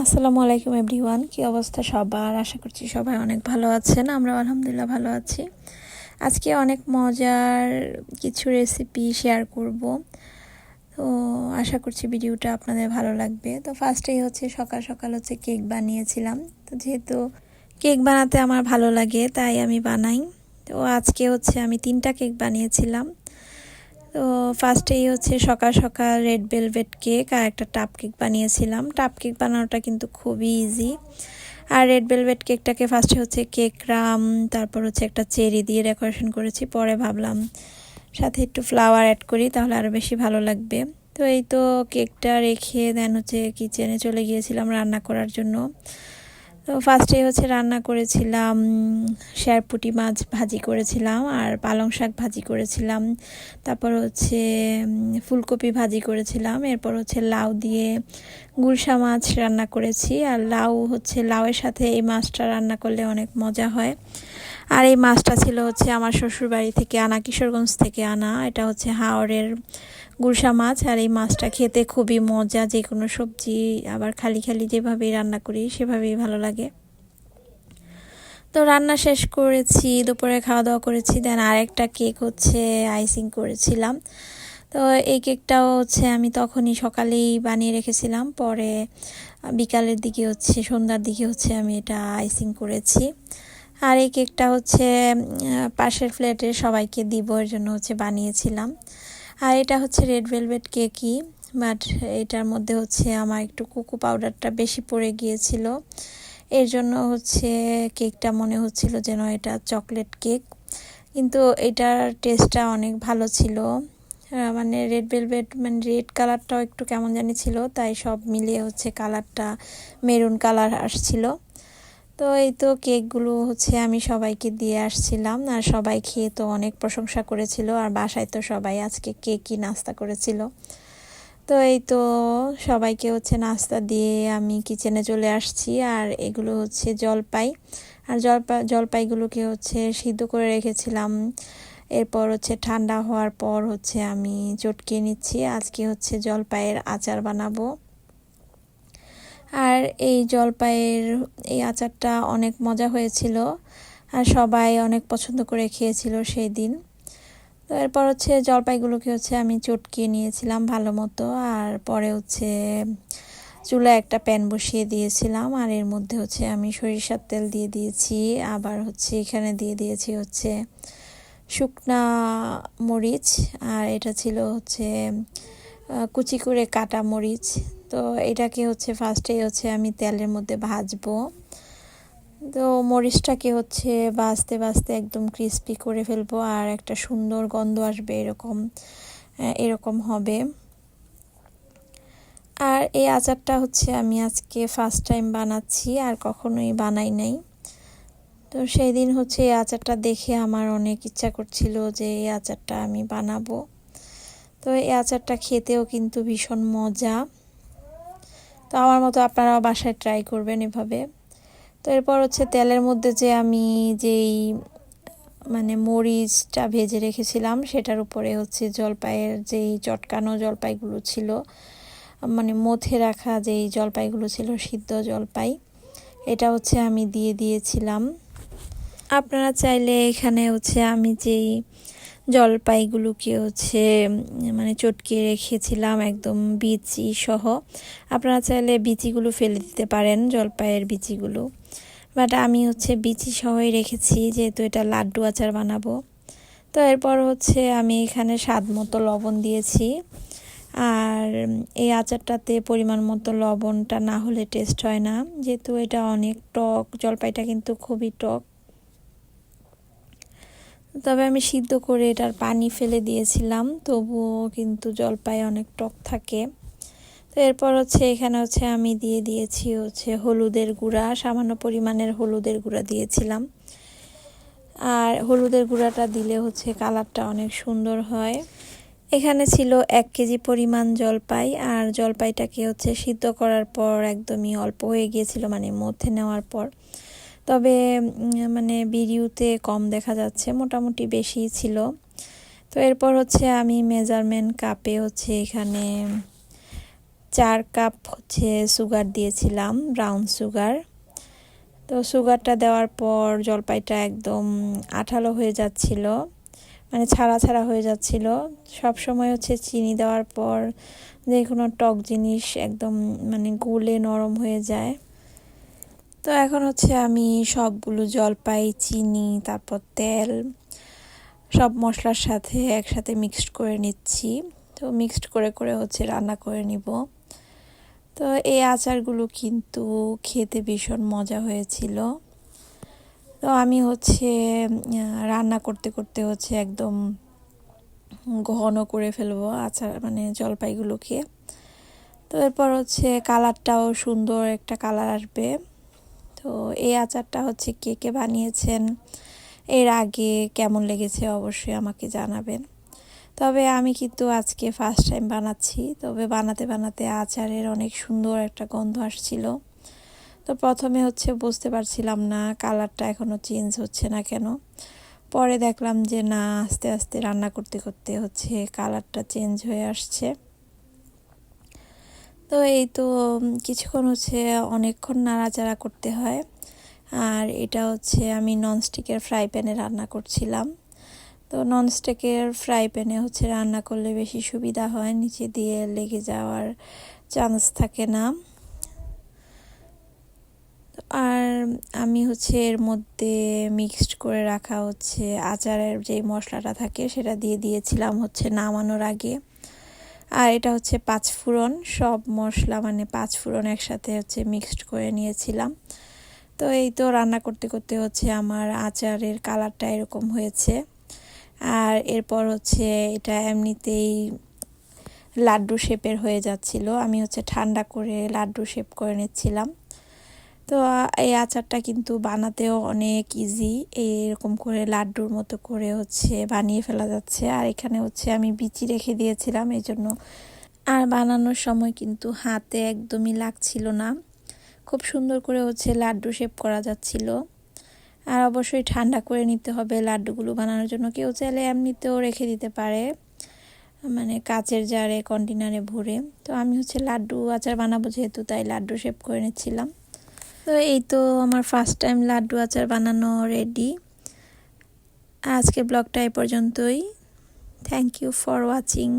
আসসালামু আলাইকুম এভরিওয়ান, কি অবস্থা সবার? আশা করছি সবাই অনেক ভালো আছেন। আমরা আলহামদুলিল্লাহ ভালো আছি। আজকে অনেক মজার কিছু রেসিপি শেয়ার করব, তো আশা করছি ভিডিওটা আপনাদের ভালো লাগবে। তো ফার্স্টেই হচ্ছে সকাল সকাল হচ্ছে কেক বানিয়েছিলাম। তো যেহেতু কেক বানাতে আমার ভালো লাগে তাই আমি বানাই। তো আজকে হচ্ছে আমি 3টা কেক বানিয়েছিলাম। তো ফার্স্টেই হচ্ছে সকাল সকাল রেড ভেলভেট কেক আর একটা টাপ কেক বানিয়েছিলাম। টাপ কেক বানানোটা কিন্তু খুবই ইজি। আর রেড ভেলভেট কেকটাকে ফার্স্টে হচ্ছে কেক ক্রাম, তারপর হচ্ছে একটা চেরি দিয়ে ডেকোরেশন করেছি। পরে ভাবলাম সাথে একটু ফ্লাওয়ার অ্যাড করি, তাহলে আরও বেশি ভালো লাগবে। তো এই তো কেকটা রেখে দেন হচ্ছে কিচেনে চলে গিয়েছিলাম রান্না করার জন্য। তো ফার্স্টে হচ্ছে রান্না করেছিলাম শেরপুঁটি মাছ ভাজি করেছিলাম আর পালং শাক ভাজি করেছিলাম। তারপর হচ্ছে ফুলকপি ভাজি করেছিলাম। এরপর হচ্ছে লাউ দিয়ে গুলশা মাছ রান্না করেছি। আর লাউয়ের সাথে এই মাছটা রান্না করলে অনেক মজা হয়। আর এই মাছটা ছিল হচ্ছে আমার শ্বশুরবাড়ি থেকে আনা, কিশোরগঞ্জ থেকে আনা। এটা হচ্ছে হাওরের গুলশা মাছ। আর এই মাছটা খেতে খুবই মজা, যে কোনো সবজি আবার খালি খালি যেভাবেই রান্না করি সেভাবেই ভালো লাগে। তো রান্না শেষ করেছি, দুপুরে খাওয়া দাওয়া করেছি। দেন আরেকটা কেক হচ্ছে আইসিং করেছিলাম। তো এই কেকটাও হচ্ছে আমি তখনই সকালেই বানিয়ে রেখেছিলাম, পরে বিকালের দিকে হচ্ছে সন্ধ্যার দিকে হচ্ছে আমি এটা আইসিং করেছি। আর এই কেকটা হচ্ছে পাশের ফ্ল্যাটে সবাইকে দিব এর জন্য হচ্ছে বানিয়েছিলাম। আর এটা হচ্ছে রেড ভেলভেট কেকই, বাট এটার মধ্যে হচ্ছে আমার একটু কোকো পাউডারটা বেশি পড়ে গিয়েছিল। এর জন্য হচ্ছে কেকটা মনে হচ্ছিল যেন এটা চকলেট কেক, কিন্তু এটার টেস্টটা অনেক ভালো ছিল। মানে রেড ভেলভেট মানে রেড কালারটাও একটু কেমন জানি ছিল, তাই সব মিলিয়ে হচ্ছে কালারটা মেরুন কালার আসছিল। তো এই তো কেকগুলো হচ্ছে আমি সবাইকে দিয়ে আসছিলাম, আর সবাই খেয়ে তো অনেক প্রশংসা করেছিল। আর বাসায় তো সবাই আজকে কেকই নাস্তা করেছিল। তো এই তো সবাইকে হচ্ছে নাস্তা দিয়ে আমি কিচেনে চলে আসছি। আর এগুলো হচ্ছে জলপাই, আর জলপাইগুলোকে হচ্ছে সিদ্ধ করে রেখেছিলাম। এরপর হচ্ছে ঠান্ডা হওয়ার পর হচ্ছে আমি চটকে নিচ্ছি। আজকে হচ্ছে জলপাইয়ের আচার বানাবো। আর এই জলপাইয়ের এই আচারটা অনেক মজা হয়েছিল, আর সবাই অনেক পছন্দ করে খেয়েছিল সেই দিন। তো এরপর হচ্ছে জলপাইগুলোকে হচ্ছে আমি চটকিয়ে নিয়েছিলাম ভালো মতো। আর পরে হচ্ছে চুলায় একটা প্যান বসিয়ে দিয়েছিলাম, আর এর মধ্যে হচ্ছে আমি সরিষার তেল দিয়ে দিয়েছি। আবার হচ্ছে এখানে দিয়ে দিয়েছি হচ্ছে শুকনা মরিচ, আর এটা ছিল হচ্ছে কুচি করে কাটা মরিচ। তো এটাকে হচ্ছে ফার্স্টেই হচ্ছে আমি তেলের মধ্যে ভাজবো। তো মরিচটাকে হচ্ছে ভাজতে ভাজতে একদম ক্রিস্পি করে ফেলবো, আর একটা সুন্দর গন্ধ আসবে, এরকম হবে। আর এই আচারটা হচ্ছে আমি আজকে ফার্স্ট টাইম বানাচ্ছি, আর কখনোই বানাই নাই। তো সেই দিন হচ্ছে এই আচারটা দেখে আমার অনেক ইচ্ছা করছিল যে এই আচারটা আমি বানাবো। তো এই আচারটা খেতেও কিন্তু ভীষণ মজা। তো আমার মতো আপনারাও বাসায় ট্রাই করবেন এভাবে। তো এরপর হচ্ছে তেলের মধ্যে যে আমি যেই মরিচটা ভেজে রেখেছিলাম সেটার উপরে হচ্ছে জলপাইয়ের যেই চটকানো জলপাইগুলো ছিল, মথে রাখা যেই জলপাইগুলো ছিল, সিদ্ধ জলপাই, এটা হচ্ছে আমি দিয়ে দিয়েছিলাম। আপনারা চাইলে এখানে হচ্ছে আমি যেই জলপাইগুলোকে হচ্ছে চটকে রেখেছিলাম একদম বিচি সহ, আপনারা চাইলে বিচিগুলো ফেলে দিতে পারেন, জলপাইয়ের বিচিগুলো। বাট আমি হচ্ছে বিচি সহই রেখেছি, যেহেতু এটা লাড্ডু আচার বানাবো। তো এরপর হচ্ছে আমি এখানে স্বাদ মতো লবণ দিয়েছি। আর এই আচারটাতে পরিমাণ মতো লবণটা না হলে টেস্ট হয় না, যেহেতু এটা অনেক টক, জলপাইটা কিন্তু খুবই টক। তবে আমি সিদ্ধ করে এটার পানি ফেলে দিয়েছিলাম, তবুও কিন্তু জলপাই অনেক টক থাকে। তো এরপর হচ্ছে এখানে হচ্ছে আমি দিয়ে দিয়েছি হচ্ছে হলুদের গুঁড়া, সামান্য পরিমাণের হলুদের গুঁড়া দিয়েছিলাম। আর হলুদের গুঁড়াটা দিলে হচ্ছে কালারটা অনেক সুন্দর হয়। এখানে ছিল 1 কেজি পরিমাণ জলপাই, আর জলপাইটাকে হচ্ছে সিদ্ধ করার পর একদমই অল্প হয়ে গিয়েছিল, মধ্যে নেওয়ার পর। তবে ভিডিওতে কম দেখা যাচ্ছে, মোটামুটি বেশি ছিল। তো এরপর হচ্ছে আমি মেজারমেন্ট কাপে হচ্ছে এখানে 4 কাপ হচ্ছে সুগার দিয়েছিলাম, ব্রাউন সুগার। তো সুগারটা দেওয়ার পর জলপাইটা একদম আঠালো হয়ে যাচ্ছিল, মানে ছাড়া ছাড়া হয়ে যাচ্ছিল। সব সময় হচ্ছে চিনি দেওয়ার পর যে কোনো টক জিনিস একদম মানে গলে নরম হয়ে যায়। তো এখন হচ্ছে আমি সবগুলো জলপাই, চিনি, তারপর তেল সব মশলার সাথে একসাথে মিক্সড করে নিচ্ছি। তো মিক্সড করে করে হচ্ছে রান্না করে নিব। তো এই আচারগুলো কিন্তু খেতে ভীষণ মজা হয়েছিল। তো আমি হচ্ছে রান্না করতে করতে হচ্ছে একদম ঘন করে ফেলবো আচার, মানে জলপাইগুলোকে। তো এরপর হচ্ছে কালারটাও সুন্দর একটা কালার আসবে। তো এই আচারটা হচ্ছে কে কে বানিয়েছেন, এর আগে কেমন লেগেছে অবশ্যই আমাকে জানাবেন। তবে আমি কিন্তু আজকে ফার্স্ট টাইম বানাচ্ছি, তবে বানাতে বানাতে আচারের অনেক সুন্দর একটা গন্ধ আসছিল। তো প্রথমে হচ্ছে বুঝতে পারছিলাম না কালারটা এখনও চেঞ্জ হচ্ছে না কেন। পরে দেখলাম যে না, আস্তে আস্তে রান্না করতে করতে হচ্ছে কালারটা চেঞ্জ হয়ে আসছে। তো এই তো কিছুক্ষণ হচ্ছে অনেকক্ষণ নাড়াচাড়া করতে হয়। আর এটা হচ্ছে আমি ননস্টিকের ফ্রাই প্যানে রান্না করছিলাম। তো ননস্টিকের ফ্রাই প্যানে হচ্ছে রান্না করলে বেশি সুবিধা হয়, নিচে দিয়ে লেগে যাওয়ার চান্স থাকে না। আর আমি হচ্ছে এর মধ্যে মিক্সড করে রাখা হচ্ছে আচারের যে মশলাটা থাকে সেটা দিয়ে দিয়েছিলাম হচ্ছে নামানোর আগে। আর এটা হচ্ছে 5 ফোড়ন, সব মশলা মানে 5 ফোড়ন একসাথে হচ্ছে মিক্সড করে নিয়েছিলাম। তো এই তো রান্না করতে করতে হচ্ছে আমার আচারের কালারটা এরকম হয়েছে। আর এরপর হচ্ছে এটা এমনিতেই লাড্ডু শেপের হয়ে যাচ্ছিল। আমি হচ্ছে ঠান্ডা করে লাড্ডু শেপ করে নিচ্ছিলাম। তো এই আচারটা কিন্তু বানাতেও অনেক ইজি, এইরকম করে লাড্ডুর মতো করে হচ্ছে বানিয়ে ফেলা যাচ্ছে। আর এখানে হচ্ছে আমি বিচি রেখে দিয়েছিলাম এই জন্য, আর বানানোর সময় কিন্তু হাতে একদমই লাগছিল না, খুব সুন্দর করে হচ্ছে লাড্ডু শেপ করা যাচ্ছিল। আর অবশ্যই ঠান্ডা করে নিতে হবে লাড্ডুগুলো বানানোর জন্য। কেউ চাইলে এমনিতেও রেখে দিতে পারে, মানে কাচের জারে কন্টেনারে ভরে। তো আমি হচ্ছে লাড্ডু আচার বানাবো যেহেতু, তাই লাড্ডু শেপ করে নিচ্ছিলাম। তো এই তো আমার ফার্স্ট টাইম লাড্ডু আচার বানানো রেডি। আজকে ব্লগটা এই পর্যন্তই। Thank you for watching.